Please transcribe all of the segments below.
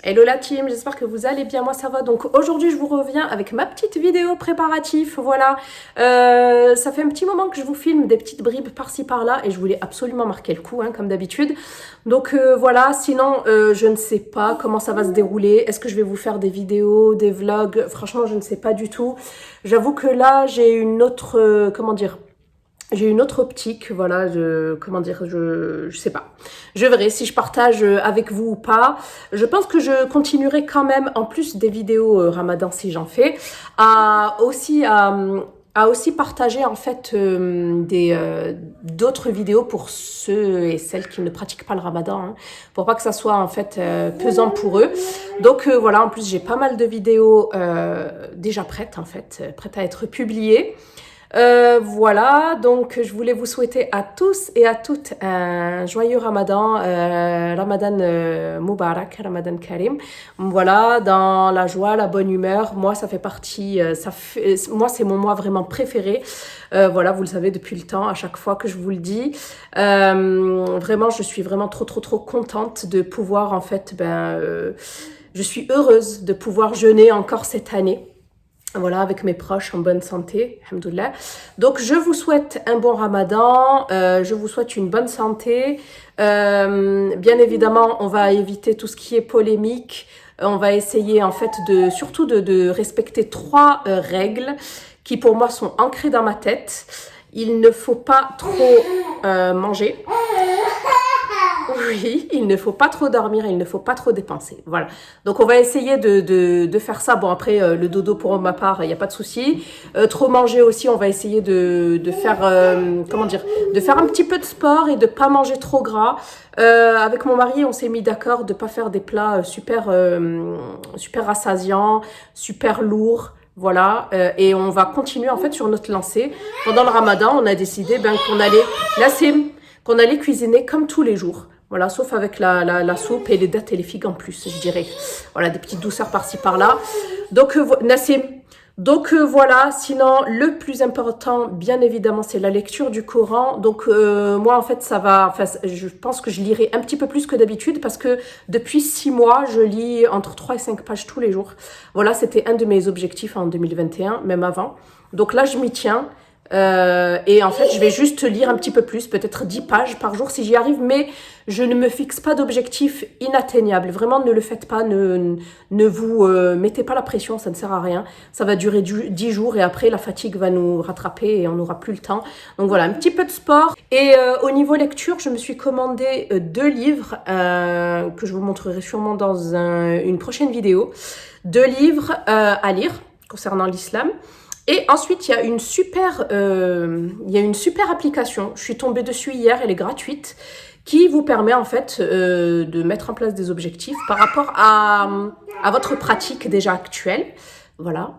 Hello la team, j'espère que vous allez bien, moi ça va. Donc aujourd'hui je vous reviens avec ma petite vidéo préparatif, voilà. Ça fait un petit moment que je vous filme des petites bribes par-ci par-là et je voulais absolument marquer le coup, hein, comme d'habitude. Donc voilà, sinon je ne sais pas comment ça va se dérouler. Est-ce que je vais vous faire des vidéos, des vlogs? Franchement je ne sais pas du tout. J'avoue que là j'ai une autre, comment dire, j'ai une autre optique, voilà, comment dire, je sais pas. Je verrai si je partage avec vous ou pas. Je pense que je continuerai quand même, en plus des vidéos Ramadan si j'en fais, à aussi partager en fait d'autres vidéos pour ceux et celles qui ne pratiquent pas le Ramadan, hein, pour pas que ça soit en fait pesant pour eux. Donc voilà, en plus j'ai pas mal de vidéos déjà prêtes en fait, prêtes à être publiées. Voilà, donc je voulais vous souhaiter à tous et à toutes un joyeux Ramadan, Ramadan Mubarak, Ramadan Karim. Voilà, dans la joie, la bonne humeur. Moi, ça fait partie, moi, c'est mon mois vraiment préféré. Voilà, vous le savez depuis le temps, à chaque fois que je vous le dis. Vraiment, je suis vraiment trop contente de pouvoir, en fait, je suis heureuse de pouvoir jeûner encore cette année. Voilà, avec mes proches en bonne santé, alhamdoulilah. Donc, je vous souhaite un bon ramadan, je vous souhaite une bonne santé. Bien évidemment, on va éviter tout ce qui est polémique. On va essayer, en fait, surtout de respecter 3 règles qui, pour moi, sont ancrées dans ma tête. Il ne faut pas trop manger. Oui, il ne faut pas trop dormir, il ne faut pas trop dépenser. Voilà. Donc, on va essayer de faire ça. Bon, après, le dodo, pour ma part, il n'y a pas de souci. Trop manger aussi, on va essayer de faire, comment dire, de faire un petit peu de sport et de pas manger trop gras. Avec mon mari, on s'est mis d'accord de pas faire des plats super rassasiants, super lourds. Voilà, et on va continuer en fait sur notre lancée. Pendant le ramadan, on a décidé qu'on allait cuisiner comme tous les jours. Voilà, sauf avec la soupe et les dattes et les figues en plus, je dirais. Voilà, des petites douceurs par-ci par-là. Donc, Nassim. Donc voilà, sinon le plus important, bien évidemment, c'est la lecture du Coran. Donc moi, en fait, je pense que je lirai un petit peu plus que d'habitude parce que depuis 6 mois, je lis entre 3 et 5 pages tous les jours. Voilà, c'était un de mes objectifs en 2021, même avant. Donc là, je m'y tiens. Et en fait, je vais juste lire un petit peu plus, peut-être 10 pages par jour si j'y arrive, mais je ne me fixe pas d'objectif inatteignable. Vraiment, ne le faites pas, ne vous mettez pas la pression, ça ne sert à rien. Ça va durer 10 jours et après, la fatigue va nous rattraper et on n'aura plus le temps. Donc voilà, un petit peu de sport. Et au niveau lecture, je me suis commandé 2 livres que je vous montrerai sûrement dans une prochaine vidéo. 2 livres à lire concernant l'islam. Et ensuite, il y a une super application. Je suis tombée dessus hier, elle est gratuite, qui vous permet en fait de mettre en place des objectifs par rapport à votre pratique déjà actuelle. Voilà.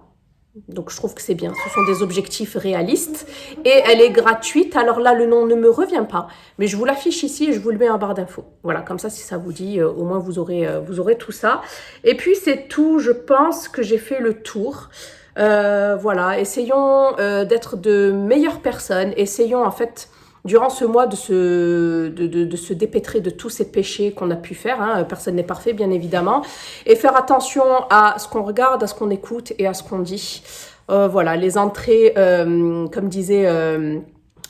Donc, je trouve que c'est bien. Ce sont des objectifs réalistes et elle est gratuite. Alors là, le nom ne me revient pas, mais je vous l'affiche ici et je vous le mets en barre d'infos. Voilà, comme ça, si ça vous dit, au moins vous aurez tout ça. Et puis, c'est tout. Je pense que j'ai fait le tour. Voilà, essayons d'être de meilleures personnes. Essayons en fait, durant ce mois, de se dépêtrer de tous ces péchés qu'on a pu faire. Hein. Personne n'est parfait, bien évidemment. Et faire attention à ce qu'on regarde, à ce qu'on écoute et à ce qu'on dit. Voilà, les entrées, comme disait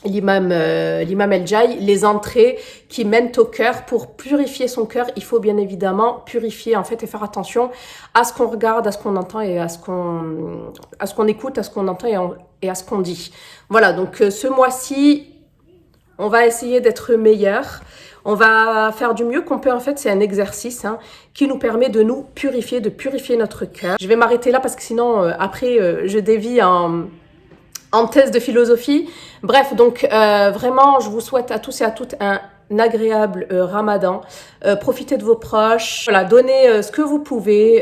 l'imam El Jai, les entrées qui mènent au cœur. Pour purifier son cœur, il faut bien évidemment purifier en fait et faire attention à ce qu'on regarde, à ce qu'on entend et à ce qu'on écoute, à ce qu'on entend et à ce qu'on dit. Voilà, donc ce mois-ci, on va essayer d'être meilleur. On va faire du mieux qu'on peut. En fait, c'est un exercice qui nous permet de nous purifier, de purifier notre cœur. Je vais m'arrêter là parce que sinon, après, je dévie en thèse de philosophie. Bref, donc vraiment, je vous souhaite à tous et à toutes un agréable ramadan. Profitez de vos proches. Voilà, donnez ce que vous pouvez.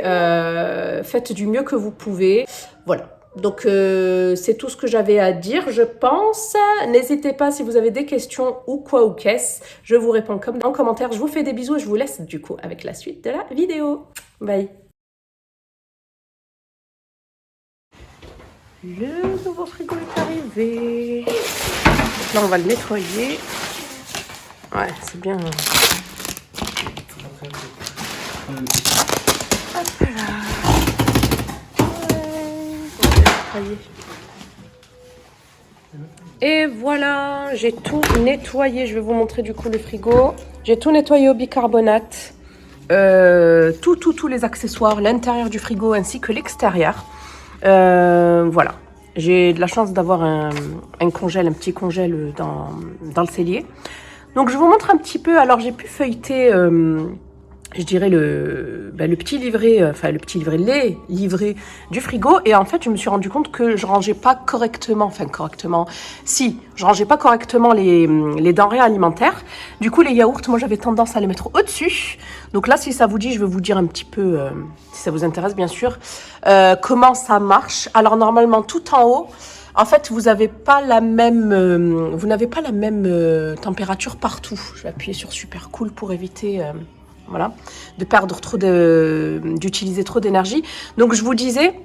Faites du mieux que vous pouvez. Voilà. Donc, c'est tout ce que j'avais à dire, je pense. N'hésitez pas si vous avez des questions ou quoi ou qu'est-ce. Je vous réponds comme en commentaire. Je vous fais des bisous et je vous laisse du coup avec la suite de la vidéo. Bye. Le nouveau frigo est arrivé. Donc là, on va le nettoyer. Ouais, c'est bien. voilà, j'ai tout nettoyé. Je vais vous montrer du coup le frigo. J'ai tout nettoyé au bicarbonate. Tous les accessoires, l'intérieur du frigo ainsi que l'extérieur. Voilà. J'ai de la chance d'avoir un congèle, un petit congèle dans le cellier. Donc je vous montre un petit peu. Alors j'ai pu feuilleter, je dirais le petit livret, les livrets du frigo. Et en fait, je me suis rendu compte que je rangeais pas correctement, je rangeais pas correctement les denrées alimentaires. Du coup, les yaourts, moi j'avais tendance à les mettre au-dessus. Donc là, si ça vous dit, je vais vous dire un petit peu, si ça vous intéresse bien sûr, comment ça marche. Alors normalement, tout en haut, en fait, vous n'avez pas la même, température partout. Je vais appuyer sur Super Cool pour éviter, voilà, de perdre d'utiliser trop d'énergie. Donc je vous disais,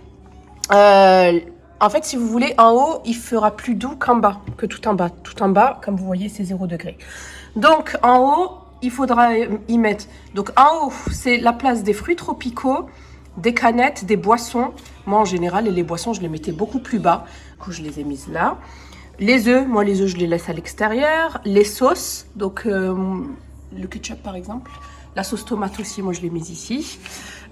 en fait, si vous voulez, en haut, il fera plus doux qu'en bas, que tout en bas. Tout en bas, comme vous voyez, c'est 0 degré. Donc en haut, il faudra y mettre. Donc en haut, c'est la place des fruits tropicaux, des canettes, des boissons. Moi, en général, les boissons, je les mettais beaucoup plus bas. Du coup, je les ai mises là. Les œufs, moi, les œufs, je les laisse à l'extérieur. Les sauces, donc le ketchup, par exemple. La sauce tomate aussi, moi, je l'ai mise ici.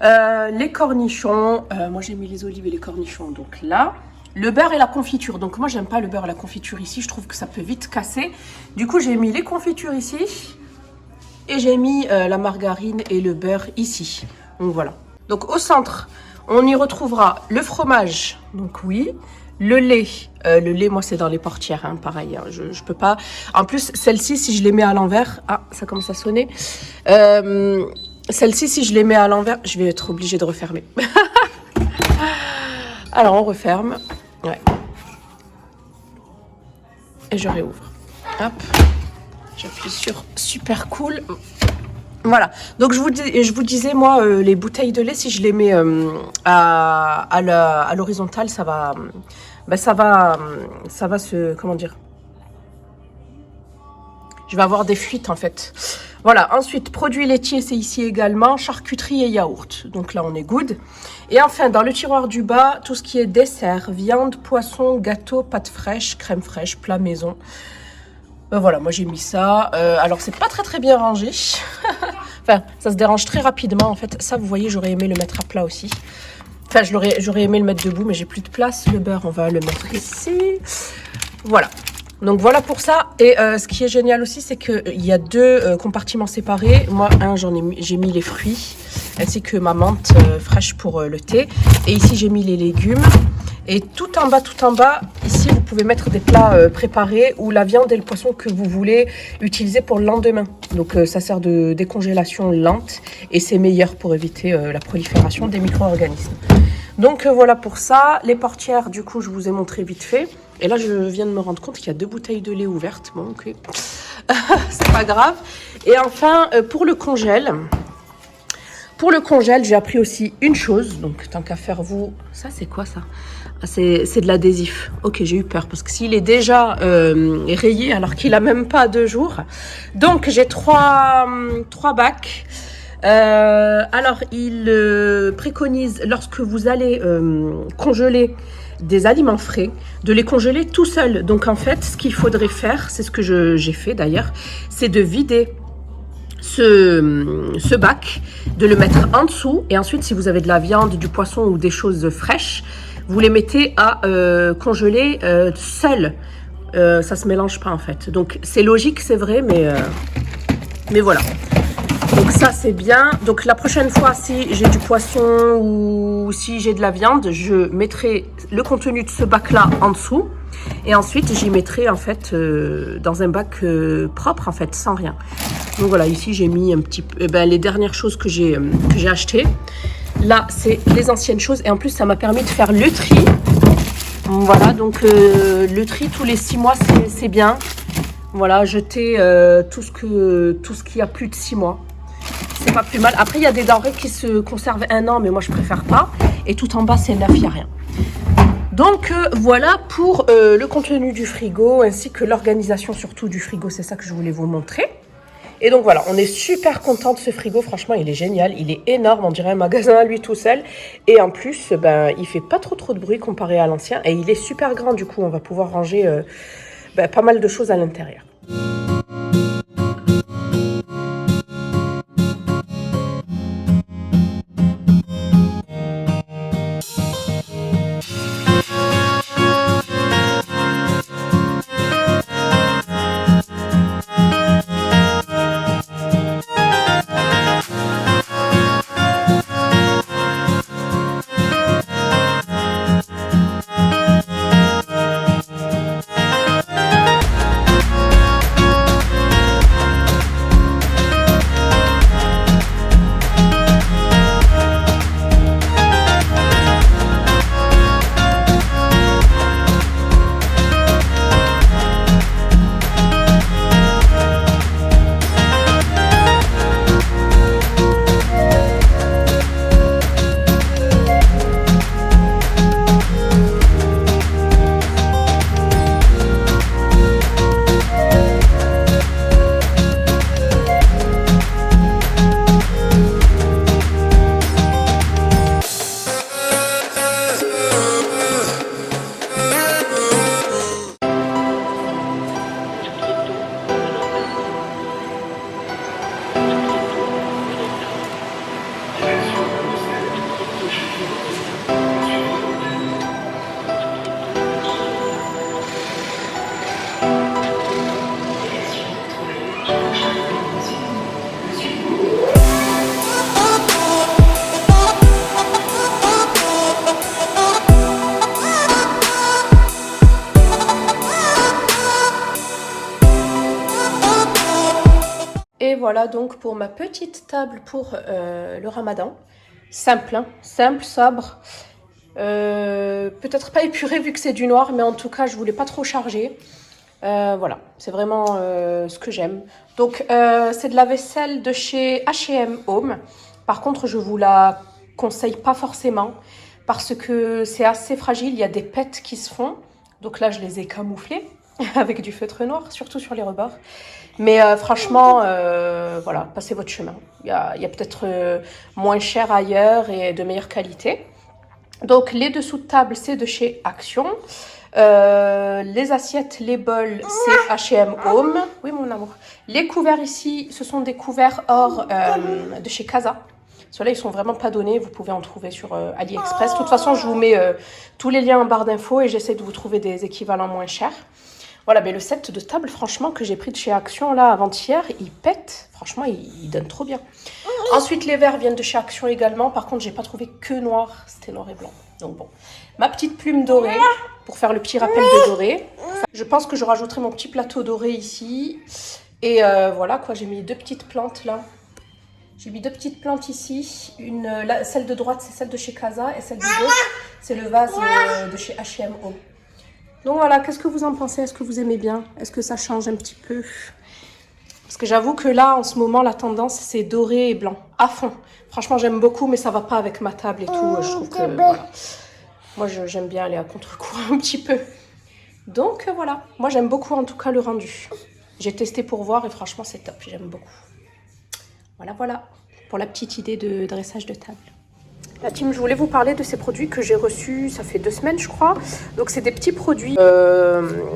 Les cornichons, moi, j'ai mis les olives et les cornichons, donc là. Le beurre et la confiture. Donc, moi, j'aime pas le beurre et la confiture ici. Je trouve que ça peut vite casser. Du coup, j'ai mis les confitures ici. Et j'ai mis la margarine et le beurre ici. Donc, voilà. Donc au centre, on y retrouvera le fromage, donc oui, le lait, moi c'est dans les portières, hein, pareil, hein, je peux pas. En plus, celle-ci, si je les mets à l'envers, ah, ça commence à sonner. Celle-ci, si je les mets à l'envers, je vais être obligée de refermer. Alors on referme, ouais. Et je réouvre. Hop, j'appuie sur Super Cool. Voilà, donc je vous disais, moi, les bouteilles de lait, si je les mets à l'horizontale, ça va se, comment dire, je vais avoir des fuites en fait. Voilà, ensuite, produits laitiers, c'est ici également, charcuterie et yaourt. Donc là, on est good. Et enfin, dans le tiroir du bas, tout ce qui est dessert, viande, poisson, gâteau, pâtes fraîches, crème fraîche, plat maison. Voilà, moi j'ai mis ça. Alors, c'est pas très bien rangé. Enfin, ça se dérange très rapidement. En fait, ça, vous voyez, j'aurais aimé le mettre à plat aussi. Enfin, j'aurais aimé le mettre debout, mais j'ai plus de place. Le beurre, on va le mettre ici. Voilà. Donc, voilà pour ça. Et ce qui est génial aussi, c'est qu'il y a deux compartiments séparés. Moi, j'ai mis les fruits, ainsi que ma menthe fraîche pour le thé. Et ici, j'ai mis les légumes. Et tout en bas, ici, vous pouvez mettre des plats préparés ou la viande et le poisson que vous voulez utiliser pour le lendemain. Donc, ça sert de décongélation lente et c'est meilleur pour éviter la prolifération des micro-organismes. Donc, voilà pour ça. Les portières, du coup, je vous ai montré vite fait. Et là, je viens de me rendre compte qu'il y a 2 bouteilles de lait ouvertes. Bon, ok. C'est pas grave. Et enfin, pour le congèle... j'ai appris aussi une chose. Donc, tant qu'à faire vous... Ça, c'est quoi, ça? Ah, c'est de l'adhésif. Ok, j'ai eu peur parce que s'il est déjà rayé alors qu'il a même pas 2 jours. Donc, j'ai 3 bacs. Alors, il préconise, lorsque vous allez congeler des aliments frais, de les congeler tout seul. Donc, en fait, ce qu'il faudrait faire, c'est ce que j'ai fait d'ailleurs, c'est de vider ce bac, de le mettre en dessous. Et ensuite, si vous avez de la viande, du poisson ou des choses fraîches, vous les mettez à congeler seul. Ça se mélange pas en fait. Donc, c'est logique, c'est vrai, mais voilà. Donc ça, c'est bien. Donc la prochaine fois, si j'ai du poisson ou si j'ai de la viande, je mettrai le contenu de ce bac-là en dessous. Et ensuite, j'y mettrai en fait dans un bac propre, en fait, sans rien. Donc voilà, ici, j'ai mis un petit peu les dernières choses que j'ai achetées. Là, c'est les anciennes choses. Et en plus, ça m'a permis de faire le tri. Voilà, donc le tri tous les 6 mois, c'est bien. Voilà, jeter tout ce qui a plus de 6 mois. C'est pas plus mal. Après, il y a des denrées qui se conservent 1 an, mais moi, je préfère pas. Et tout en bas, c'est neuf, il n'y a rien. Donc, voilà pour le contenu du frigo, ainsi que l'organisation surtout du frigo. C'est ça que je voulais vous montrer. Et donc, voilà, on est super content de ce frigo. Franchement, il est génial. Il est énorme. On dirait un magasin à lui tout seul. Et en plus, il fait pas trop de bruit comparé à l'ancien. Et il est super grand. Du coup, on va pouvoir ranger pas mal de choses à l'intérieur. Et voilà donc pour ma petite table pour le ramadan. Simple, hein, simple, sobre. Peut-être pas épuré vu que c'est du noir, mais en tout cas je voulais pas trop charger. Voilà, c'est vraiment ce que j'aime. Donc c'est de la vaisselle de chez H&M Home. Par contre je vous la conseille pas forcément parce que c'est assez fragile, il y a des pets qui se font. Donc là je les ai camouflés avec du feutre noir, surtout sur les rebords. Mais franchement, voilà, passez votre chemin. Il y a peut-être moins cher ailleurs et de meilleure qualité. Donc les dessous de table, c'est de chez Action. Les assiettes, les bols, c'est H&M Home. Oui, mon amour. Les couverts ici, ce sont des couverts or de chez Casa. Ceux-là, ils sont vraiment pas donnés. Vous pouvez en trouver sur AliExpress. De toute façon, je vous mets tous les liens en barre d'infos et j'essaie de vous trouver des équivalents moins chers. Voilà, mais le set de table, franchement, que j'ai pris de chez Action, là, avant-hier, il pète. Franchement, il donne trop bien. Ensuite, les verres viennent de chez Action également. Par contre, j'ai pas trouvé que noir. C'était noir et blanc. Donc bon. Ma petite plume dorée, pour faire le petit rappel de doré. Je pense que je rajouterai mon petit plateau doré ici. Et voilà, quoi, j'ai mis deux petites plantes, là. J'ai mis deux petites plantes ici. Celle de droite, c'est celle de chez Casa. Et celle de gauche, c'est le vase de chez H&M Home. Donc voilà, qu'est-ce que vous en pensez? Est-ce que vous aimez bien? Est-ce que ça change un petit peu? Parce que j'avoue que là, en ce moment, la tendance, c'est doré et blanc. À fond. Franchement, j'aime beaucoup, mais ça va pas avec ma table et tout. Je trouve que, voilà. Moi, j'aime bien aller à contre-courant un petit peu. Donc voilà. Moi, j'aime beaucoup, en tout cas, le rendu. J'ai testé pour voir et franchement, c'est top. J'aime beaucoup. Voilà, voilà. Pour la petite idée de dressage de table. La team, je voulais vous parler de ces produits que j'ai reçus, ça fait 2 semaines je crois. Donc c'est des petits produits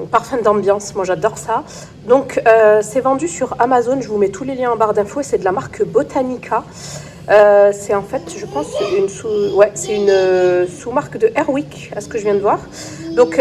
parfums d'ambiance, moi j'adore ça. Donc c'est vendu sur Amazon, je vous mets tous les liens en barre d'infos et c'est de la marque Botanica. C'est en fait, je pense, c'est une sous-marque de Airwick, à ce que je viens de voir. Donc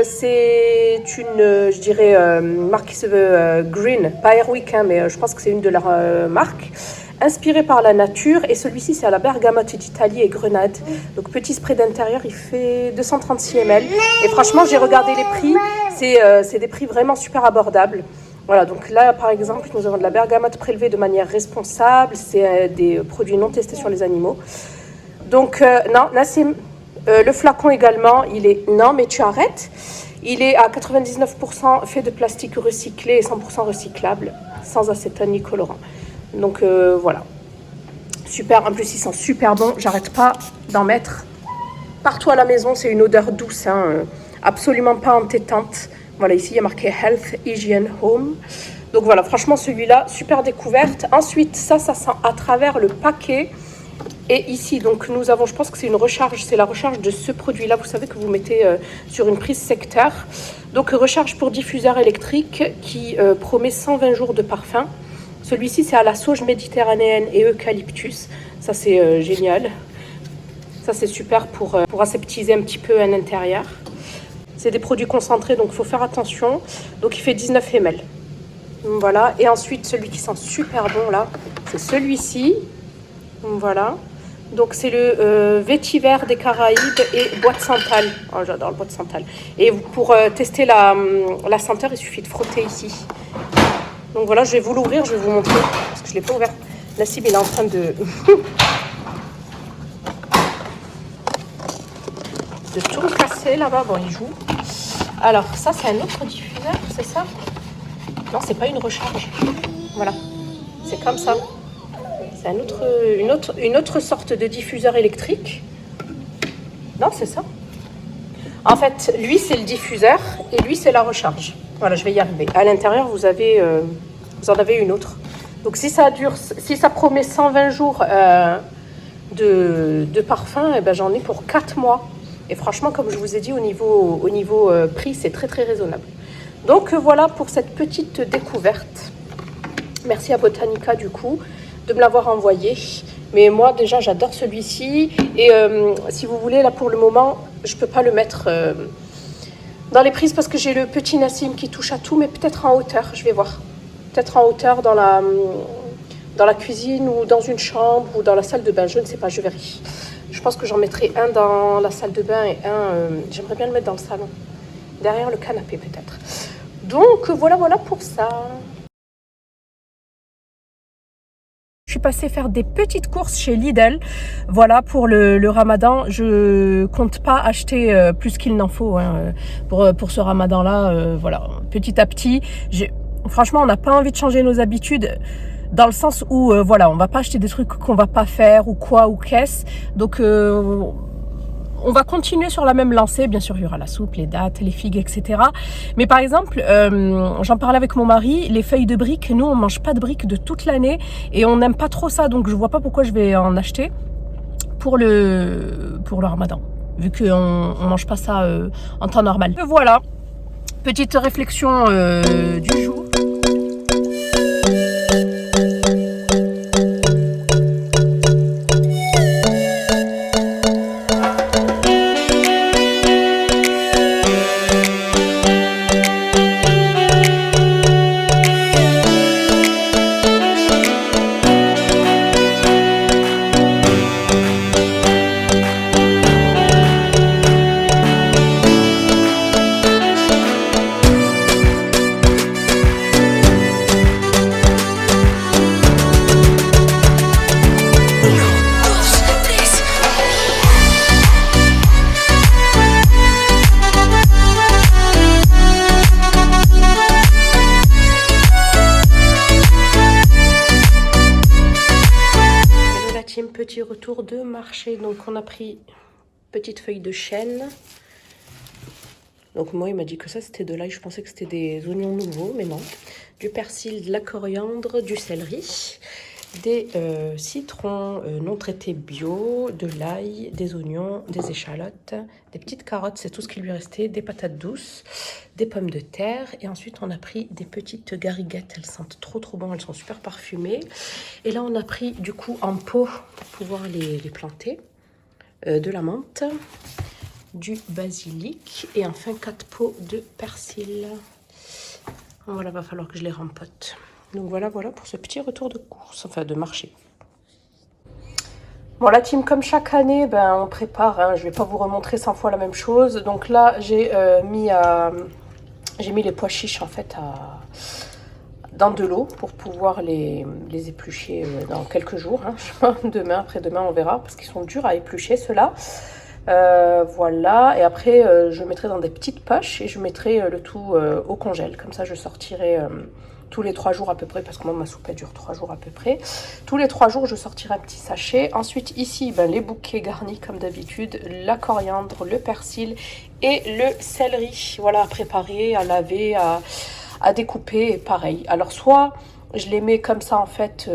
c'est une, je dirais, marque qui se veut green, pas Airwick, hein, mais je pense que c'est une de leurs marques. Inspiré par la nature, et celui-ci c'est à la bergamote d'Italie et grenade. Donc petit spray d'intérieur, il fait 236 ml. Et franchement, j'ai regardé les prix, c'est des prix vraiment super abordables. Voilà, donc là par exemple, nous avons de la bergamote prélevée de manière responsable. C'est des produits non testés sur les animaux. Donc non, Nassim, le flacon également, il est... Non, mais tu arrêtes. Il est à 99% fait de plastique recyclé et 100% recyclable, sans acétone ni colorant. Donc voilà, super, en plus ils sont super bons, j'arrête pas d'en mettre partout à la maison, c'est une odeur douce, hein, absolument pas entêtante. Voilà, ici il y a marqué Health, Hygiene, Home. Donc voilà, franchement celui-là, super découverte. Ensuite, ça sent à travers le paquet, Et ici, donc, nous avons, je pense que c'est une recharge, c'est la recharge de ce produit-là, vous savez, que vous mettez sur une prise secteur. Donc, recharge pour diffuseur électrique qui promet 120 jours de parfum. Celui-ci, c'est à la sauge méditerranéenne et eucalyptus. Ça, c'est génial. Ça, c'est super pour aseptiser un petit peu un intérieur. C'est des produits concentrés, donc il faut faire attention. Donc, il fait 19 ml. Voilà. Et ensuite, celui qui sent super bon, là, c'est celui-ci. Voilà. Donc, c'est le vétiver des Caraïbes et bois de santal. Oh, j'adore le bois de santal. Et pour tester la senteur, il suffit de frotter ici. Donc voilà, je vais vous l'ouvrir, je vais vous montrer, parce que je ne l'ai pas ouvert. Nassim, il est en train de tout casser là-bas. Bon, il joue. Alors, ça, c'est un autre diffuseur, c'est ça? Non, c'est pas une recharge. Voilà, c'est comme ça. C'est une autre sorte de diffuseur électrique. Non, c'est ça. En fait, lui, c'est le diffuseur et lui, c'est la recharge. Voilà, je vais y arriver. À l'intérieur, vous en avez une autre. Donc, si ça promet 120 jours de parfum, eh ben, j'en ai pour 4 mois. Et franchement, comme je vous ai dit, au niveau prix, c'est très, très raisonnable. Donc, voilà pour cette petite découverte. Merci à Botanica, du coup, de me l'avoir envoyé. Mais moi, déjà, j'adore celui-ci. Et si vous voulez, là, pour le moment, je ne peux pas le mettre dans les prises parce que j'ai le petit Nassim qui touche à tout, mais peut-être en hauteur, je vais voir. Peut-être en hauteur dans la cuisine ou dans une chambre ou dans la salle de bain, je ne sais pas, je vérifie. Je pense que j'en mettrai un dans la salle de bain et j'aimerais bien le mettre dans le salon. Derrière le canapé, peut-être. Donc, voilà pour ça. Je suis passée faire des petites courses chez Lidl, voilà, pour le ramadan. Je compte pas acheter plus qu'il n'en faut hein, pour ce ramadan-là, voilà, petit à petit. Franchement, on n'a pas envie de changer nos habitudes dans le sens où, voilà, on va pas acheter des trucs qu'on va pas faire ou quoi ou qu'est-ce. Donc, on va continuer sur la même lancée. Bien sûr, il y aura la soupe, les dattes, les figues, etc. Mais par exemple, j'en parlais avec mon mari, les feuilles de briques, nous, on mange pas de briques de toute l'année et on n'aime pas trop ça. Donc, je vois pas pourquoi je vais en acheter pour le ramadan, vu qu'on mange pas ça en temps normal. Voilà, petite réflexion du jour. Petit retour de marché, donc on a pris petite feuille de chêne. Donc moi il m'a dit que ça c'était de l'ail, je pensais que c'était des oignons nouveaux, mais non. Du persil, de la coriandre, du céleri, des citrons non traités bio, de l'ail, des oignons, des échalotes, des petites carottes, c'est tout ce qui lui restait, des patates douces, des pommes de terre. Et ensuite, on a pris des petites gariguettes. Elles sentent trop bon, elles sont super parfumées. Et là, on a pris du coup en pot pour pouvoir les planter, de la menthe, du basilic et enfin 4 pots de persil. Voilà, va falloir que je les rempote. Donc voilà pour ce petit retour de course, enfin de marché. Bon, la team, comme chaque année, ben, on prépare, hein, je ne vais pas vous remontrer 100 fois la même chose. Donc là, j'ai mis les pois chiches en fait dans de l'eau pour pouvoir les éplucher dans quelques jours. Hein. Demain, après-demain, on verra, parce qu'ils sont durs à éplucher ceux-là. Voilà, et après je mettrai dans des petites poches et je mettrai le tout au congèle. Comme ça, je sortirai tous les 3 jours à peu près, parce que moi ma soupe elle dure 3 jours à peu près. Tous les 3 jours je sortirai un petit sachet. Ensuite ici ben, les bouquets garnis comme d'habitude, la coriandre, le persil et le céleri. Voilà, à préparer, à laver, à découper, pareil. Alors soit je les mets comme ça en fait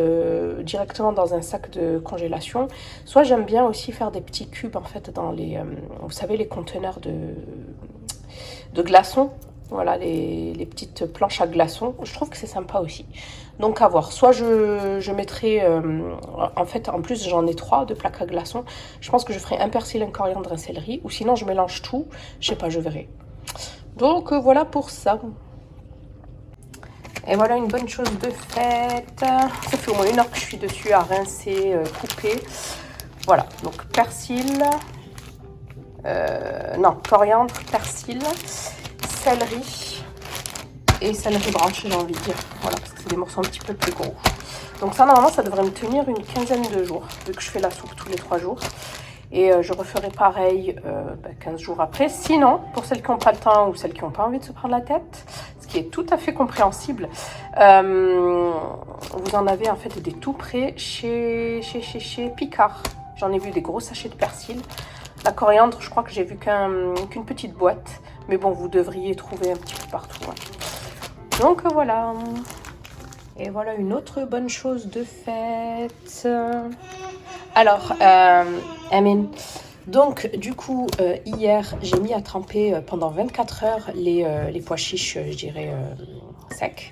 directement dans un sac de congélation. Soit j'aime bien aussi faire des petits cubes en fait dans les, vous savez, les conteneurs de glaçons. Voilà, les petites planches à glaçons. Je trouve que c'est sympa aussi. Donc à voir. Soit je mettrai, en fait en plus j'en ai 3 de plaques à glaçons. Je pense que je ferai un persil, un coriandre, un céleri. Ou sinon je mélange tout. Je sais pas, je verrai. Donc voilà pour ça. Et voilà une bonne chose de faite. Ça fait au moins 1 heure que je suis dessus à rincer, couper. Voilà, donc persil, non, coriandre, persil, céleri et céleri branché, j'ai envie de dire. Voilà, parce que c'est des morceaux un petit peu plus gros. Donc ça, normalement, ça devrait me tenir une quinzaine de jours, vu que je fais la soupe tous les 3 jours. Et je referai pareil 15 jours après. Sinon, pour celles qui n'ont pas le temps ou celles qui n'ont pas envie de se prendre la tête, ce qui est tout à fait compréhensible, vous en avez en fait des tout prêts chez Picard. J'en ai vu des gros sachets de persil. La coriandre, je crois que j'ai vu qu'une petite boîte. Mais bon, vous devriez trouver un petit peu partout. Hein. Donc voilà. Et voilà une autre bonne chose de faite. Alors, Amin. Donc, du coup, hier, j'ai mis à tremper pendant 24 heures les pois chiches, je dirais, secs.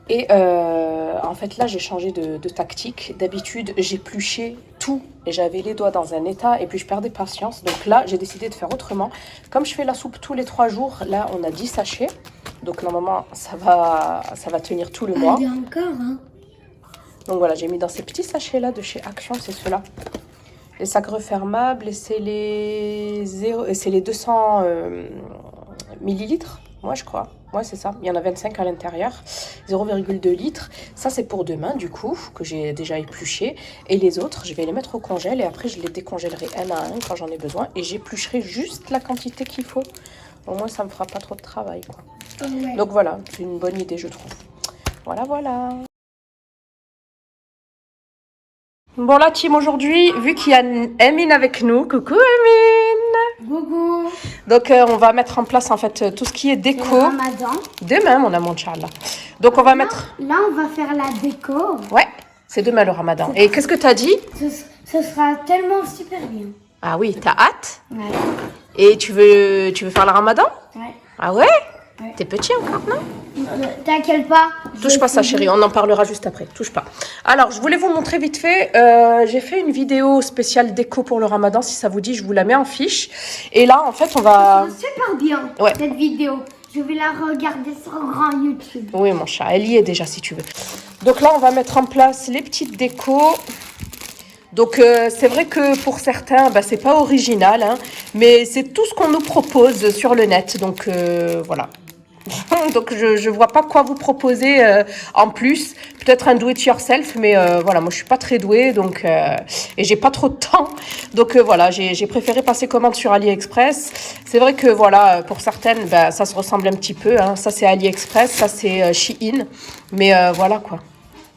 Et en fait, là, j'ai changé de tactique. D'habitude, j'épluchais tout et j'avais les doigts dans un état et puis je perdais patience. Donc là, j'ai décidé de faire autrement. Comme je fais la soupe tous les 3 jours, là, on a 10 sachets. Donc normalement, ça va tenir tout le mois. Il y a encore, hein. Donc voilà, j'ai mis dans ces petits sachets-là de chez Action, c'est ceux-là. Les sacs refermables, et c'est les 200 millilitres, moi je crois. Ouais, c'est ça. Il y en a 25 à l'intérieur. 0,2 litres. Ça, c'est pour demain, du coup, que j'ai déjà épluché. Et les autres, je vais les mettre au congèle et après, je les décongèlerai un à un quand j'en ai besoin. Et j'éplucherai juste la quantité qu'il faut. Au moins, ça me fera pas trop de travail, quoi. Ouais. Donc voilà, c'est une bonne idée, je trouve. Voilà, voilà. Bon, la team, aujourd'hui, vu qu'il y a Amine avec nous. Coucou, Amine. Coucou. Donc, on va mettre en place, en fait, tout ce qui est déco. Le Ramadan. Demain, mon amour, Inch'Allah. Donc, on va mettre... Là, on va faire la déco. Ouais, c'est demain le Ramadan. Et qu'est-ce que tu as dit? Ce sera tellement super bien. Ah oui, t'as hâte? Ouais. Et tu veux faire le Ramadan? Ouais. Ah ouais? Ouais. T'es petit encore, non? T'inquiète pas. Touche pas ça, chérie, on en parlera juste après. Touche pas. Alors, je voulais vous montrer vite fait. J'ai fait une vidéo spéciale déco pour le Ramadan. Si ça vous dit, je vous la mets en fiche. Et là, en fait, on va... C'est super bien, ouais, cette vidéo. Je vais la regarder sur grand YouTube. Oui, mon chat, elle y est déjà, si tu veux. Donc là, on va mettre en place les petites décos. Donc, c'est vrai que pour certains, bah, c'est pas original, hein, mais c'est tout ce qu'on nous propose sur le net. Donc, voilà. Donc, je vois pas quoi vous proposer en plus. Peut-être un do-it-yourself, mais voilà, moi, je suis pas très douée, donc et j'ai pas trop de temps. Donc, voilà, j'ai préféré passer commande sur AliExpress. C'est vrai que, voilà, pour certaines, bah, ça se ressemble un petit peu. Hein. Ça, c'est AliExpress, ça, c'est Shein. Mais voilà, quoi.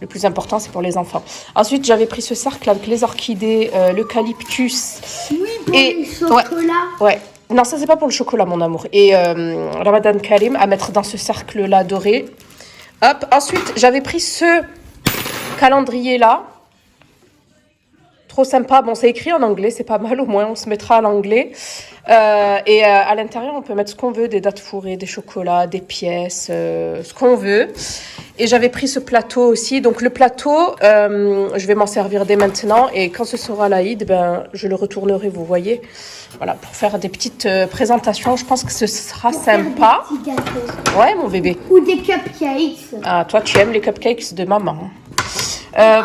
Le plus important, c'est pour les enfants. Ensuite, j'avais pris ce cercle avec les orchidées, l'eucalyptus. Oui, pour le chocolat. Ouais. Non, ça, c'est pas pour le chocolat, mon amour. Et Ramadan Karim à mettre dans ce cercle-là doré. Hop. Ensuite, j'avais pris ce calendrier-là. Trop sympa. Bon, c'est écrit en anglais, c'est pas mal. Au moins, on se mettra à l'anglais. Et à l'intérieur, on peut mettre ce qu'on veut. Des dattes fourrées, des chocolats, des pièces, ce qu'on veut. Et j'avais pris ce plateau aussi. Donc, le plateau, je vais m'en servir dès maintenant. Et quand ce sera l'Aïd, ben, je le retournerai, vous voyez. Voilà, pour faire des petites présentations. Je pense que ce sera sympa. Des petits gâteaux. Ouais, mon bébé. Ou des cupcakes. Ah, toi, tu aimes les cupcakes de maman. Aïe,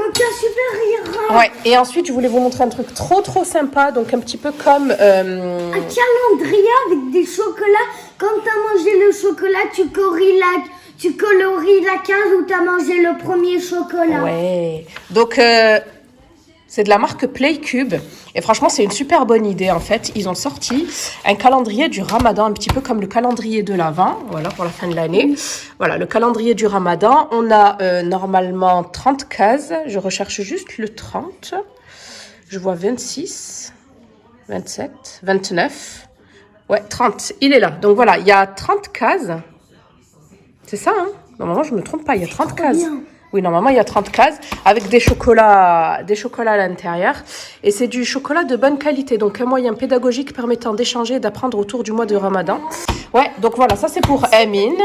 aucun super. Ouais, et ensuite, je voulais vous montrer un truc trop sympa. Donc, un petit peu comme... Un calendrier avec des chocolats. Quand t'as mangé le chocolat, tu colories la case où t'as mangé le premier chocolat. Ouais. Donc, c'est de la marque Playcube. Et franchement, c'est une super bonne idée, en fait. Ils ont sorti un calendrier du Ramadan, un petit peu comme le calendrier de l'Avent, voilà, pour la fin de l'année. Voilà, le calendrier du Ramadan. On a normalement 30 cases. Je recherche juste le 30. Je vois 26, 27, 29. Ouais, 30. Il est là. Donc voilà, il y a 30 cases. C'est ça, hein? Normalement, je me trompe pas, il y a 30 cases. bien. Oui, normalement, il y a 30 cases avec des chocolats à l'intérieur. Et c'est du chocolat de bonne qualité. Donc, un moyen pédagogique permettant d'échanger et d'apprendre autour du mois de Ramadan. Ouais, donc voilà, ça c'est pour Amine.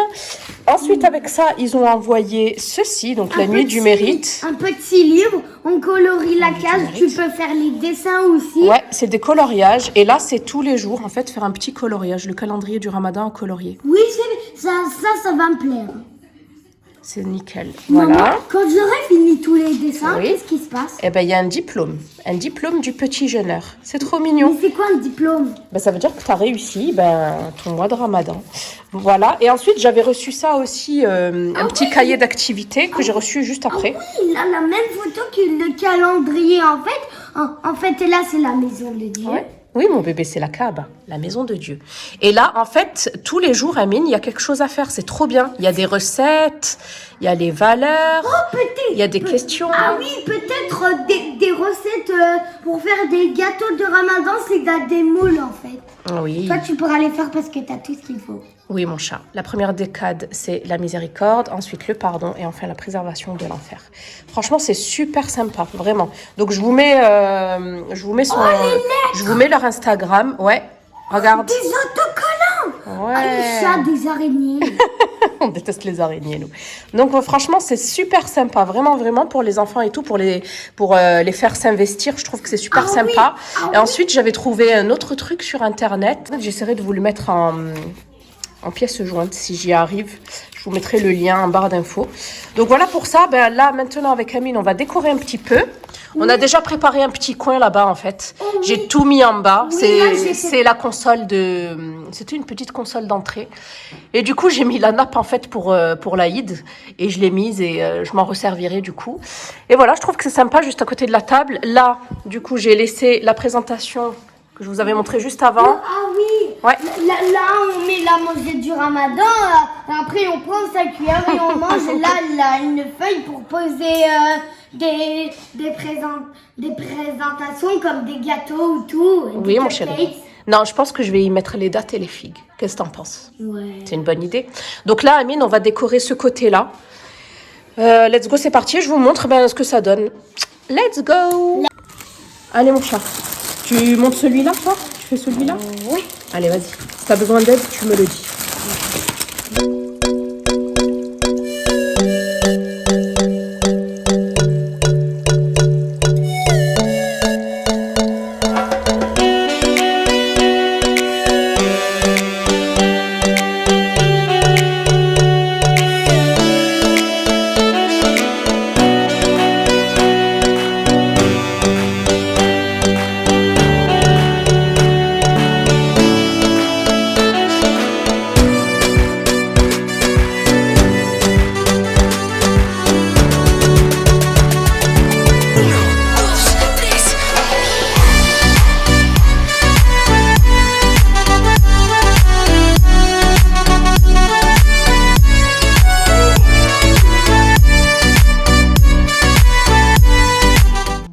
Ensuite, avec ça, ils ont envoyé ceci, donc la nuit du mérite. Un petit livre, on colorie la case, tu peux faire les dessins aussi. Ouais, c'est des coloriages. Et là, c'est tous les jours, en fait, faire un petit coloriage. Le calendrier du Ramadan en colorier. Oui, ça va me plaire. C'est nickel. Maman, Voilà. quand j'aurai fini tous les dessins, Oui. qu'est-ce qui se passe? Eh ben, il y a un diplôme du petit jeûneur. C'est trop mignon. Mais c'est quoi un diplôme? Ben, ça veut dire que tu as réussi ton mois de Ramadan. Voilà. Et ensuite, j'avais reçu ça aussi, un petit cahier d'activités que j'ai reçu juste après. Oui, il a la même photo que le calendrier en fait. En fait, là, c'est la maison de Dieu. Ouais. Oui, mon bébé, c'est la Kaaba, la maison de Dieu. Et là, en fait, tous les jours, Amine, il y a quelque chose à faire. C'est trop bien. Il y a des recettes, il y a les valeurs, il y a des questions. Ah oui, peut-être des recettes pour faire des gâteaux de Ramadan, c'est des moules en fait. Oui. Toi, tu pourras les faire parce que tu as tout ce qu'il faut. Oui, mon chat. La première décade, c'est la miséricorde, ensuite le pardon et enfin la préservation de l'enfer. Franchement, c'est super sympa, vraiment. Donc, je vous mets leur Instagram. Ouais, regarde. Des autocollants. Ouais. Ah, les chats, des araignées. On déteste les araignées, nous. Donc, franchement, c'est super sympa. Vraiment, vraiment, pour les enfants et tout, pour les faire s'investir. Je trouve que c'est super sympa. Ah Et ensuite, j'avais trouvé un autre truc sur Internet. J'essaierai de vous le mettre en pièce jointe, si j'y arrive. Je vous mettrai le lien en barre d'infos. Donc, voilà pour ça. Ben, là, maintenant, avec Amine, on va décorer un petit peu. On a déjà préparé un petit coin là-bas, en fait. J'ai tout mis en bas. Oui, c'est la console C'était une petite console d'entrée. Et du coup, j'ai mis la nappe, en fait, pour l'Aïd. Et je l'ai mise et je m'en resservirai, du coup. Et voilà, je trouve que c'est sympa, juste à côté de la table. Là, du coup, j'ai laissé la présentation que je vous avais montrée juste avant. Ah oui. Ouais. Là, on met la mangette du Ramadan. Après, on prend sa cuillère et on mange. Là, une feuille pour poser des présentations comme des gâteaux ou tout. Oui, des mon cupcakes. chéri. Non, je pense que je vais y mettre les dattes et les figues. Qu'est-ce que t'en penses? Ouais. C'est une bonne idée. Donc là, Amine, on va décorer ce côté-là. Let's go, c'est parti. Je vous montre ce que ça donne. Let's go. Allez, mon chat. Tu montes celui-là, toi? Tu fais celui-là? Oui. Allez, vas-y. Si t'as besoin d'aide, tu me le dis.